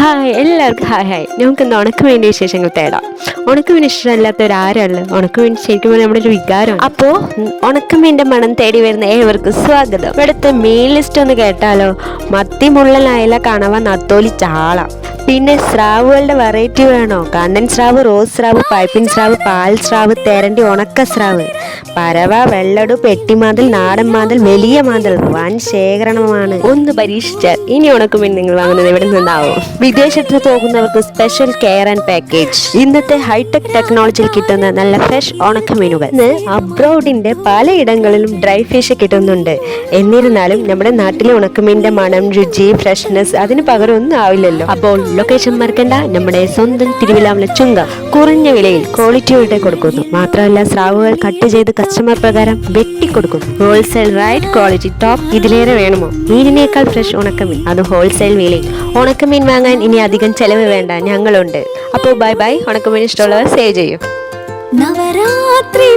Hi എല്ലാവർക്കും hi. നമുക്കിന്ന് ഉണക്കമീൻ്റെ വിശേഷങ്ങൾ തേടാം. ഉണക്കമീൻ ഇഷ്ടമല്ലാത്തവരാരല്ല. ഉണക്കമീൻ ശരിക്കും പറഞ്ഞാൽ നമ്മുടെ ഒരു വികാരമാണ്. അപ്പോൾ ഉണക്കമീൻ്റെ മണം തേടി വരുന്ന ഏവർക്കും സ്വാഗതം. ഇവിടുത്തെ മീൻ ലിസ്റ്റ് ഒന്ന് കേട്ടാലോ. മത്തി, മുള്ളൻ, അയല, കണവ, നത്തോലി, ചാള. പിന്നെ സ്രാവുകളുടെ വെറൈറ്റി വേണോ? കണ്ണൻ സ്രാവ്, റോസ് സ്രാവ്, പൈപ്പിൻ സ്രാവ്, പാൽ സ്രാവ്, തെരണ്ടി, ഉണക്ക സ്രാവ്, പരവ, വെള്ളടു, പെട്ടിമാന്തൽ, നാടൻ മാന്തൽ, വലിയ മാന്തൽ. വൻ ശേഖരണമാണ്. ഒന്ന് പരീക്ഷിച്ചാൽ ഇനി ഉണക്കമീൻ നിങ്ങൾ വാങ്ങുന്നത് എവിടെ നിന്നാവും? വിദേശത്ത് പോകുന്നവർക്ക് സ്പെഷ്യൽ കെയർ ആൻഡ് പാക്കേജ്. ഇന്നത്തെ ഹൈടെക് ടെക്നോളജിയിൽ കിട്ടുന്ന നല്ല ഫ്രഷ് ഉണക്കമീനുകൾ. ഇന്ന് അബ്രോഡിന്റെ പലയിടങ്ങളിലും ഡ്രൈ ഫിഷ് കിട്ടുന്നുണ്ട്. എന്നിരുന്നാലും നമ്മുടെ നാട്ടിലെ ഉണക്കമീനിന്റെ മണം, രുചി, ഫ്രഷ്നെസ് അതിന് പകരം ഒന്നും ആവില്ലല്ലോ. അപ്പോൾ ലൊക്കേഷൻ മറക്കണ്ട, നമ്മുടെ സ്വന്തം തിരുവിലാമല ചുങ്കം. കുറഞ്ഞ വിലയിൽ ക്വാളിറ്റിയോടെ കൊടുക്കുന്നു. മാത്രമല്ല സ്രാവുകൾ കട്ട് ചെയ്ത് കസ്റ്റമർ പ്രകാരം വെട്ടിക്കൊടുക്കുന്നു. Wholesale rate quality top. ഇതിലേറെ വേണമോ? മീനിനേക്കാൾ ഫ്രഷ് ഉണക്കമീൻ, അത് ഹോൾസെയിൽ വിലയിൽ. ഉണക്കമീൻ വാങ്ങാൻ ഇനി അധികം ചെലവ് വേണ്ട, ഞങ്ങളുണ്ട്. അപ്പോൾ ബൈ ബൈ. ഉണക്കമീൻ ഇഷ്ടമുള്ളവർ സേവ് ചെയ്യും. നവരാത്രി